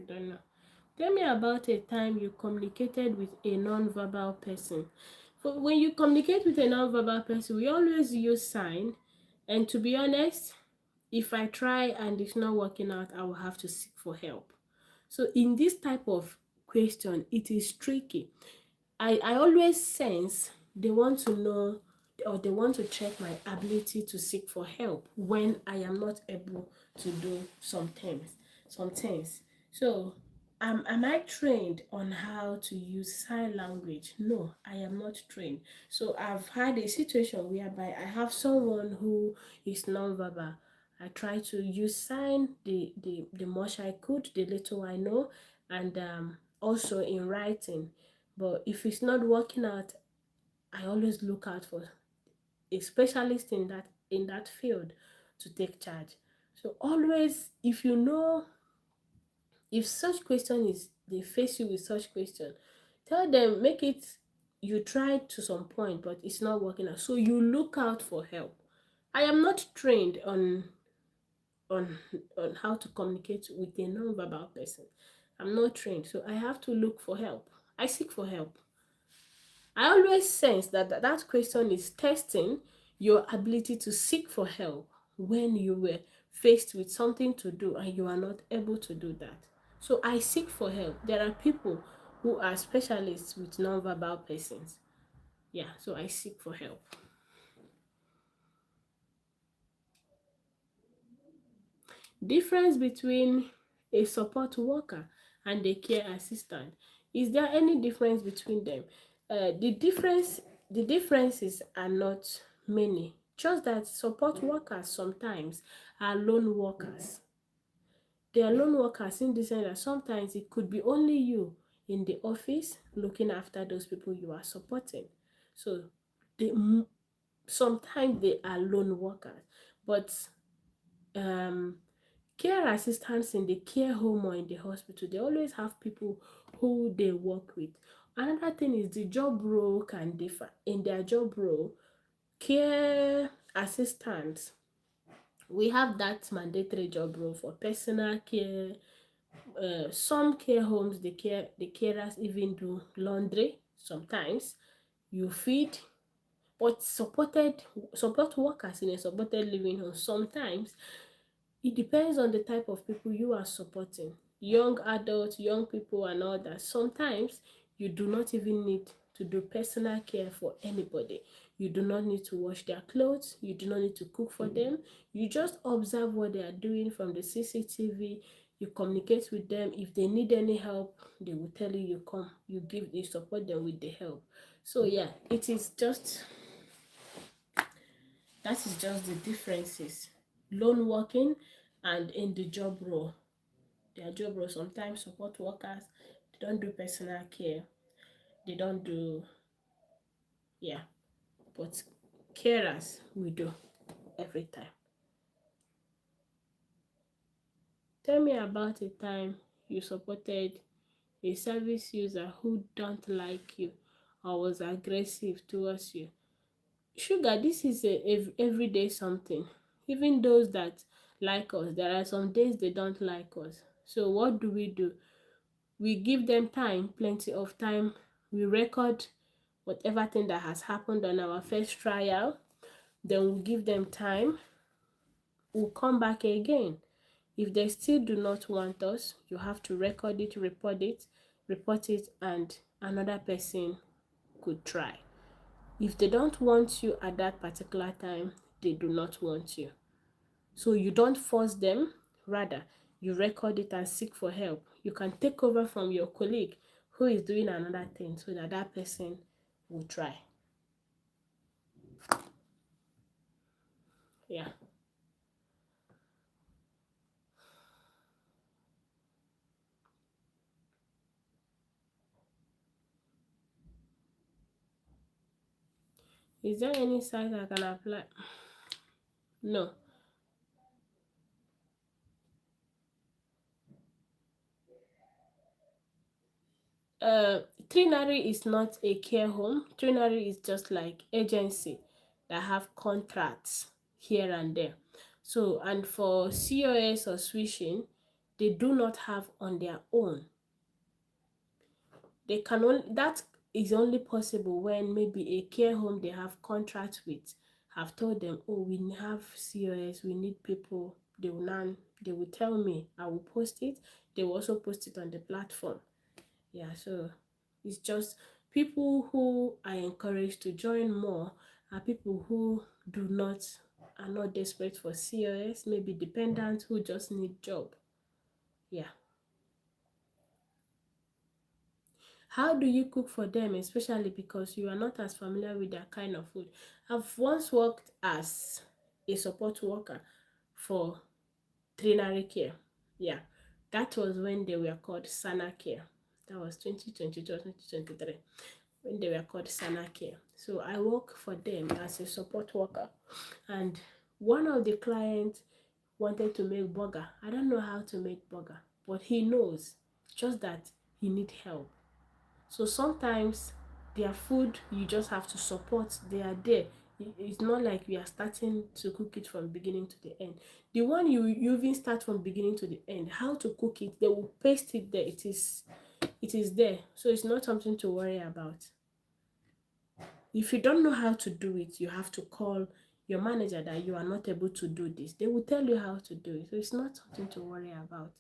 Speaker 1: don't know. Tell me about a time you communicated with a non-verbal person. But when you communicate with a non-verbal person, we always use sign. And to be honest, if I try and it's not working out, I will have to seek for help. So in this type of question, it is tricky. I always sense they want to know, or they want to check my ability to seek for help when I am not able to do some things. So am I trained on how to use sign language? No, I am not trained. So I've had a situation whereby I have someone who is nonverbal. I try to use sign the much I could, the little I know, and also in writing. But if it's not working out, I always look out for a specialist in that field to take charge. So always, if you know, if such question is, they face you with such question, tell them, make it, you tried to some point but it's not working out, so you look out for help. I am not trained on on how to communicate with a non-verbal person. I'm not trained, so I have to look for help. I seek for help. I always sense that that question is testing your ability to seek for help when you were faced with something to do and you are not able to do that. So I seek for help. There are people who are specialists with nonverbal persons. Yeah, so I seek for help. Difference between a support worker and a care assistant. Is there any difference between them? The differences are not many. Just that support workers sometimes are lone workers. They are lone workers in the sense that sometimes it could be only you in the office looking after those people you are supporting. So they, sometimes they are lone workers, but um care assistants in the care home or in the hospital, they always have people who they work with. Another thing is the job role can differ. In their job role, care assistants, we have that mandatory job role for personal care. Some care homes, the carers even do laundry sometimes. You feed, but support workers in a supported living home sometimes it depends on the type of people you are supporting. Young adults, young people, and all that. Sometimes you do not even need to do personal care for anybody. You do not need to wash their clothes. You do not need to cook for them. You just observe what they are doing from the CCTV. You communicate with them. If they need any help, they will tell you, you come, you support them with the help. So yeah, that is just the differences. Lone working and in the job role. Their job role, sometimes support workers, they don't do personal care. They don't do, yeah, but carers, we do every time. Tell me about a time you supported a service user who don't like you or was aggressive towards you. Sugar, this is a everyday something. Even those that like us, there are some days they don't like us. So what do? We give them time, plenty of time. We record whatever thing that has happened on our first trial. Then we give them time. We'll come back again. If they still do not want us, you have to record it, report it, and another person could try. If they don't want you at that particular time, they do not want you. So you don't force them, rather, you record it and seek for help. You can take over from your colleague who is doing another thing so that that person will try. Yeah. Is there any site I can apply? No. Uh, Trinary is not a care home. Trinary is just like agency that have contracts here and there. So, and for COS or switching, they do not have on their own. They can only that is only possible when maybe a care home they have contract with have told them, oh, we have COS, we need people. They will tell me, I will post it. They will also post it on the platform. Yeah, so it's just people who are encouraged to join more are people who do not are not desperate for COS, maybe dependents who just need job. Yeah. How do you cook for them, especially because you are not as familiar with that kind of food? I've once worked as a support worker for Trinary Care. Yeah, that was when they were called Sana Care. That was 2022 or 2023 when they were called Sana Care. So I work for them as a support worker. And one of the clients wanted to make burger. I don't know how to make burger, but he knows, just that he need help. So sometimes their food you just have to support. They are there. It's not like we are starting to cook it from beginning to the end. The one you even start from beginning to the end, how to cook it, they will paste it there. It is there. So it's not something to worry about. If you don't know how to do it, you have to call your manager that you are not able to do this. They will tell you how to do it. So it's not something to worry about.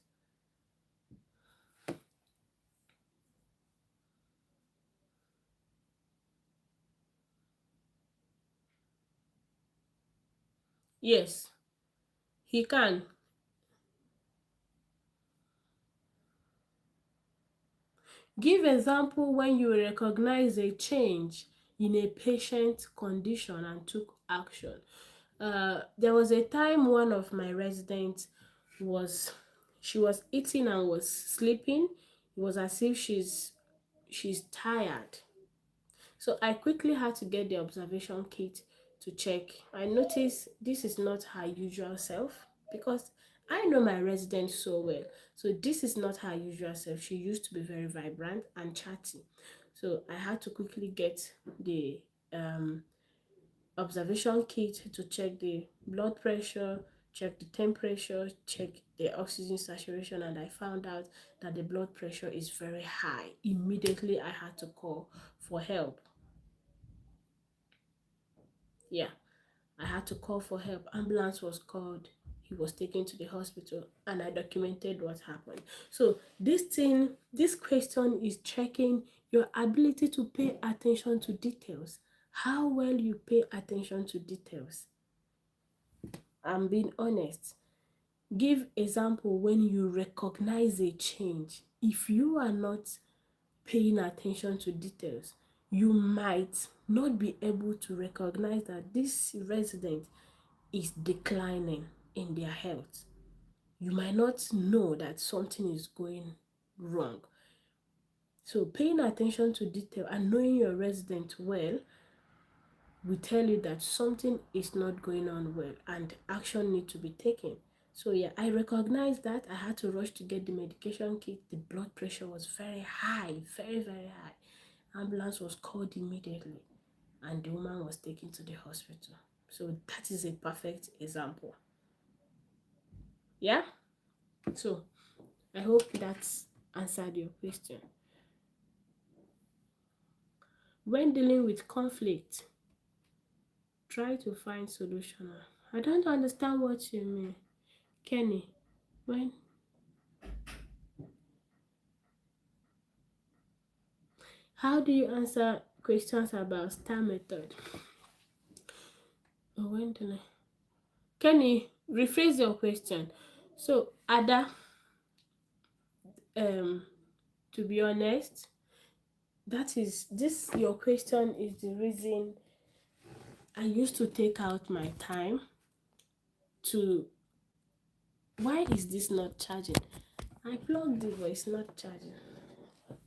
Speaker 1: Yes, he can. Give example when you recognize a change in a patient condition and took action. There was a time one of my residents was she was eating and was sleeping. It was as if she's tired. So I quickly had to get the observation kit to check. I noticed this is not her usual self because I know my resident so well. So this is not her usual self. She used to be very vibrant and chatty. So I had to quickly get the um, observation kit to check the blood pressure, check the temperature, check the oxygen saturation, and I found out that the blood pressure is very high. Immediately I had to call for help. Yeah, I had to call for help. Ambulance was called. He was taken to the hospital and I documented what happened. So this question is checking your ability to pay attention to details. How well you pay attention to details. I'm being honest. Give example when you recognize a change. If you are not paying attention to details, you might not be able to recognize that this resident is declining in their health. You might not know that something is going wrong. So paying attention to detail and knowing your resident well will tell you that something is not going on well and action need to be taken. So yeah, I recognize that. I had to rush to get the medication kit. The blood pressure was very high, very, very high. Ambulance was called immediately and the woman was taken to the hospital. So that is a perfect example. Yeah? So I hope that's answered your question. When dealing with conflict, try to find solution. I don't understand what you mean. Kenny, when how do you answer questions about STAR method? Oh, when do I? Kenny, rephrase your question. So Ada, um, to be honest, that is this your question is the reason I used to take out my time to why is this not charging? I plugged the voice not charging.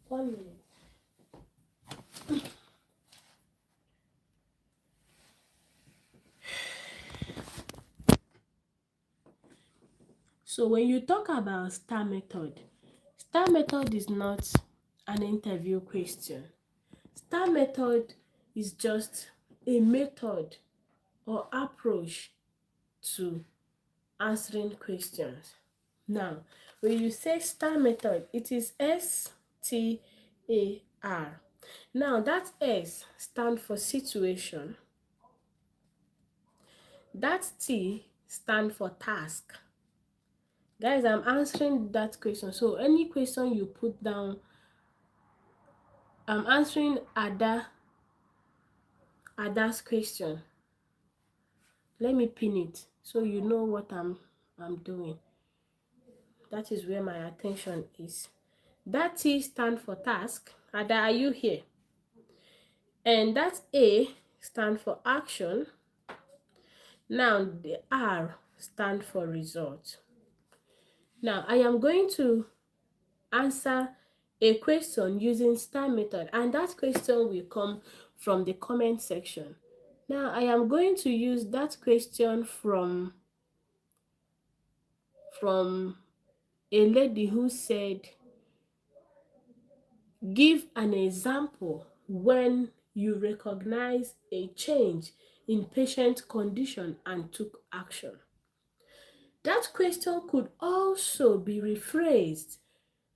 Speaker 1: 1 minute. So when you talk about STAR method is not an interview question. STAR method is just a method or approach to answering questions. Now, when you say STAR method, it is STAR. Now, that S stands for situation. That T stands for task. Guys, I'm answering that question. So any question you put down, I'm answering Ada's question. Let me pin it so you know what I'm doing. That is where my attention is. That T stands for task. Ada, are you here? And that A stands for action. Now the R stands for result. Now I am going to answer a question using STAR method, and that question will come from the comment section. Now I am going to use that question from a lady who said, give an example when you recognize a change in patient condition and took action. That question could also be rephrased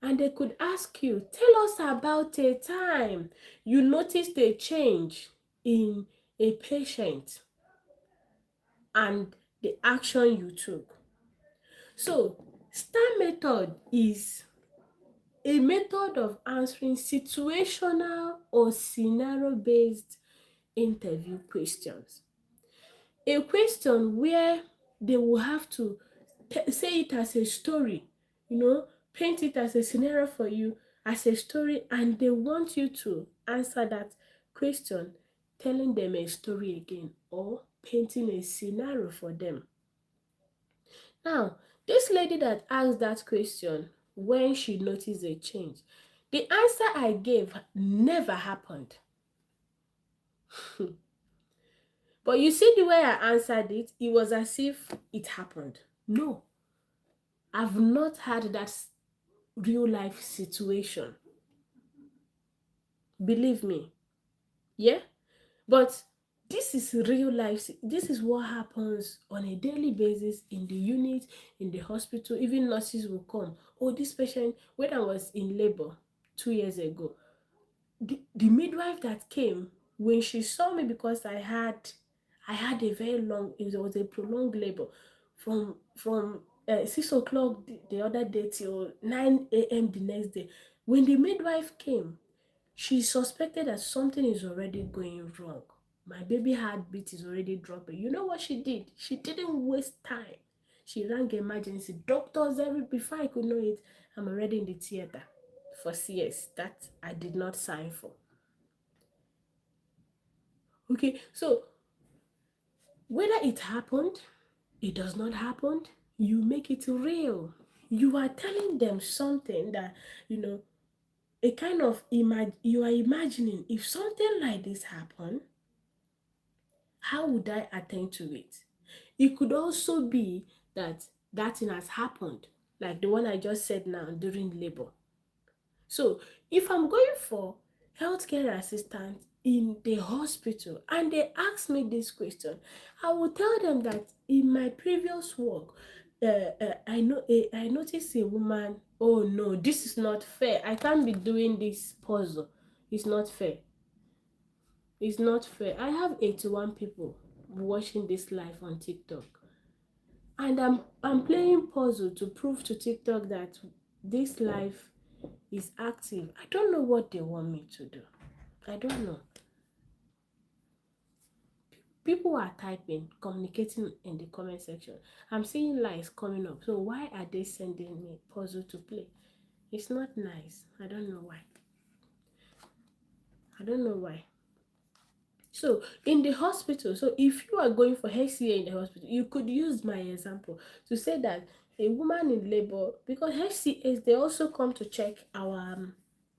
Speaker 1: and they could ask you, tell us about a time you noticed a change in a patient and the action you took. So, STAR method is a method of answering situational or scenario-based interview questions. A question where they will have to say it as a story, paint it as a scenario for you as a story, and they want you to answer that question, telling them a story again or painting a scenario for them. Now, this lady that asked that question when she noticed a change, the answer I gave never happened. But you see the way I answered it, it was as if it happened. No, I've not had that real life situation. Believe me. Yeah? But this is real life. This is what happens on a daily basis in the unit, in the hospital. Even nurses will come. Oh, this patient, when I was in labor 2 years ago, the midwife that came, when she saw me, because I had a very long, it was a prolonged labor from 6 o'clock the other day till 9 a.m. the next day. When the midwife came, she suspected that something is already going wrong. My baby heartbeat is already dropping. You know what she did? She didn't waste time. She rang emergency. Doctors, before I could know it, I'm already in the theater for CS that I did not sign for. Okay, so whether it happened, it does not happen, you make it real. You are telling them something that, a kind of you are imagining, if something like this happened, how would I attend to it? It could also be that that thing has happened, like the one I just said now during labor. So if I'm going for healthcare assistant in the hospital and they ask me this question, I will tell them that in my previous work, I noticed a woman. Oh no, this is not fair. I can't be doing this puzzle. It's not fair. It's not fair. I have 81 people watching this live on TikTok. And I'm playing puzzle to prove to TikTok that this live is active. I don't know what they want me to do. I don't know. People are typing, communicating in the comment section. I'm seeing likes coming up. So why are they sending me puzzle to play? It's not nice. I don't know why. I don't know why. So in the hospital, so if you are going for HCA in the hospital, you could use my example to say that a woman in labor, because HCAs, they also come to check our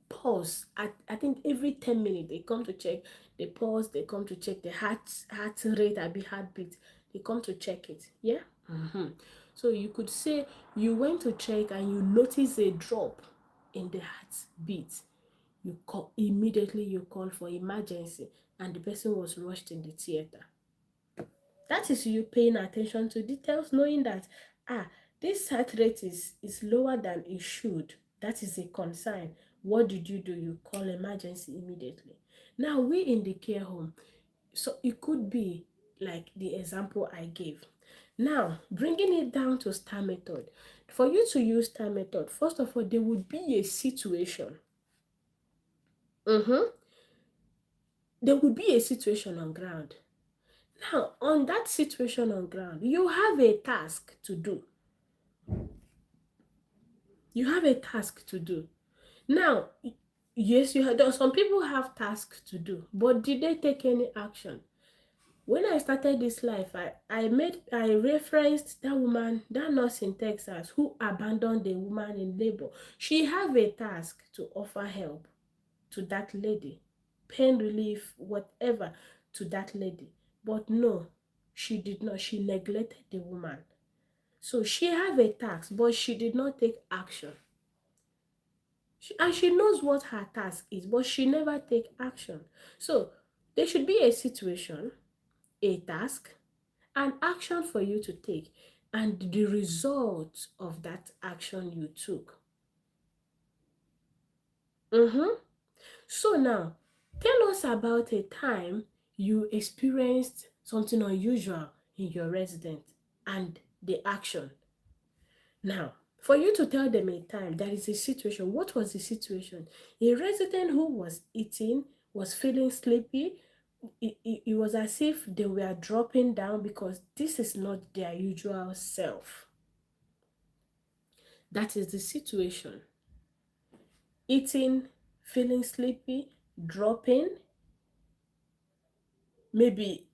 Speaker 1: pulse. I think every 10 minutes they come to check the pulse, they come to check the heart rate, heartbeat. They come to check it. Yeah. So you could say you went to check and you notice a drop in the heartbeat. You call immediately, you call for emergency, and the person was rushed in the theater. That is you paying attention to details, knowing that this heart rate is lower than it should. That is a concern. What did you do? You call emergency immediately. Now we in the care home, so it could be like the example I gave. Now, bringing it down to STAR method. For you to use STAR method, first of all, there would be a situation. There would be a situation on ground. Now, on that situation on ground, you have a task to do. You have a task to do. Now, yes, some people have tasks to do, but did they take any action? When I started this life, I referenced that woman, that nurse in Texas who abandoned the woman in labor. She have a task to offer help to that lady, pain relief, whatever, to that lady. But no, she did not. She neglected the woman. So she have a task, but she did not take action. And she knows what her task is, but she never take action. So there should be a situation, a task, an action for you to take, and the result of that action you took. So now, tell us about a time you experienced something unusual in your residence and the action. Now, for you to tell them a time, there is a situation. What was the situation? A resident who was eating was feeling sleepy. It was as if they were dropping down because this is not their usual self. That is the situation. eating, feeling sleepy, dropping, maybe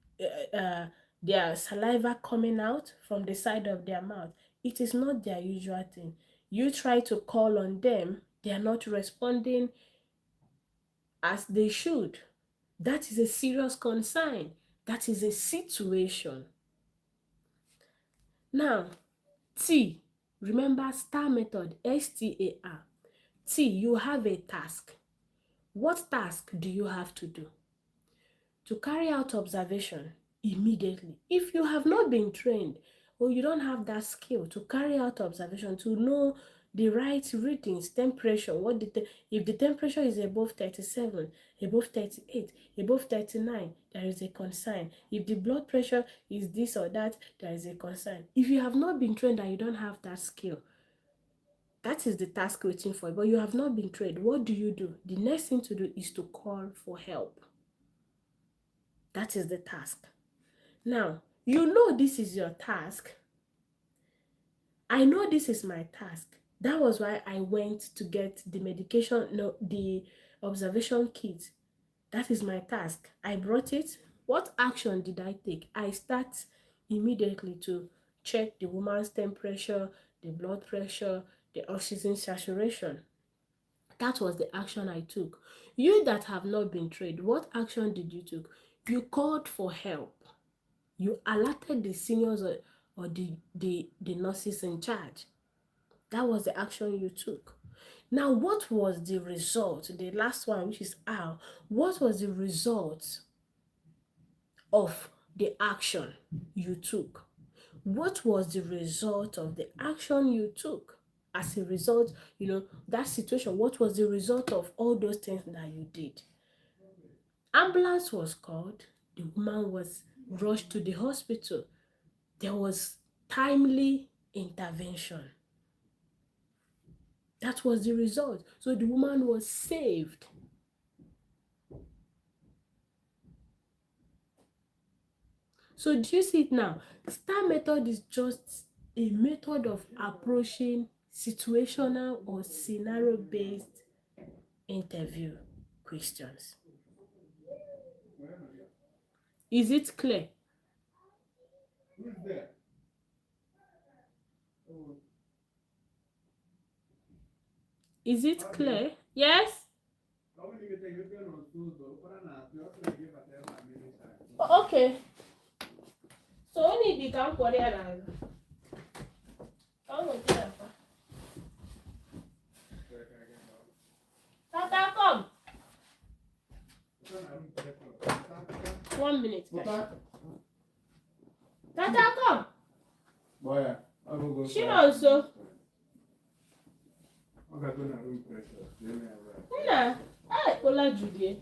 Speaker 1: their saliva coming out from the side of their mouth. It is not their usual thing. You try to call on them, they are not responding as they should. That is a serious concern. That is a situation. Now, T, remember STAR method, STAR. T, you have a task. What task do you have to do? To carry out observation immediately. If you have not been trained or you don't have that skill to carry out observation, to know the right readings, temperature, if the temperature is above 37, above 38, above 39, there is a concern. If the blood pressure is this or that, there is a concern. If you have not been trained and you don't have that skill, that is the task waiting for you, but you have not been trained. What do? The next thing to do is to call for help. That is the task. Now, you know this is your task. I know this is my task. That was why I went to get the medication, no, the observation kit. That is my task. I brought it. What action did I take? I start immediately to check the woman's temperature, the blood pressure, the oxygen saturation. That was the action I took. You that have not been trained, what action did you take? You called for help. You alerted the seniors or the nurses in charge. That was the action you took. Now, what was the result? The last one, which is R, what was the result of the action you took? What was the result of the action you took? As a result, that situation, what was the result of all those things that you did? Ambulance was called. The woman was rushed to the hospital. There was timely intervention. That was the result. So the woman was saved. So do you see it now? STAR method is just a method of approaching situational or scenario-based interview questions. Is it clear?
Speaker 2: Who's there?
Speaker 1: Is it clear? Yes? Okay. So only the camp for there. Tata, come. 1 minute. Tata, come.
Speaker 2: Boy,
Speaker 1: She also. Nna, Ola Judy.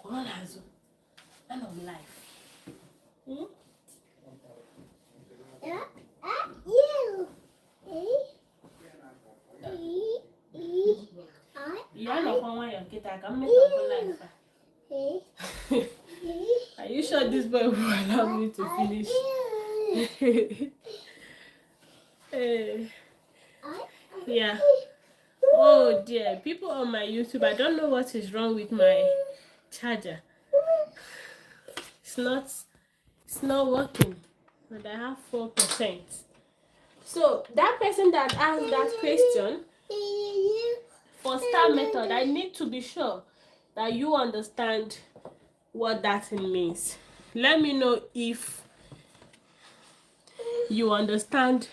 Speaker 1: Corona, end of life. Yeah, no one your kid. I can make up life. Are you sure this boy will allow me to finish? Yeah. Oh dear, people on my YouTube, I don't know what is wrong with my charger. It's not working, and I have 4%. So that person that asked that question for STAR method, I need to be sure that you understand what that thing means. Let me know if you understand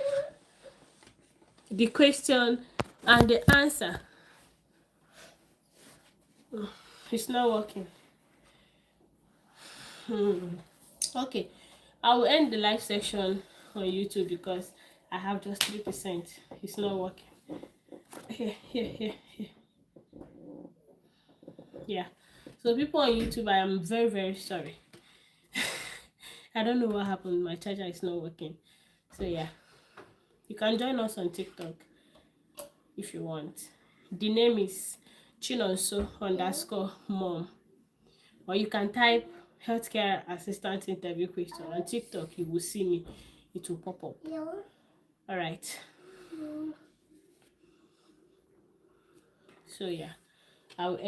Speaker 1: the question and the answer. It's not working. Okay, I will end the live section on YouTube because I have just 3%. It's not working. Here. Yeah. So people on YouTube, I am very, very sorry. I don't know what happened. My charger is not working. So yeah, you can join us on TikTok if you want. The name is Chinonso_mom, or you can type healthcare assistant interview question on TikTok. You will see me, it will pop up. All right. So yeah, I'll end.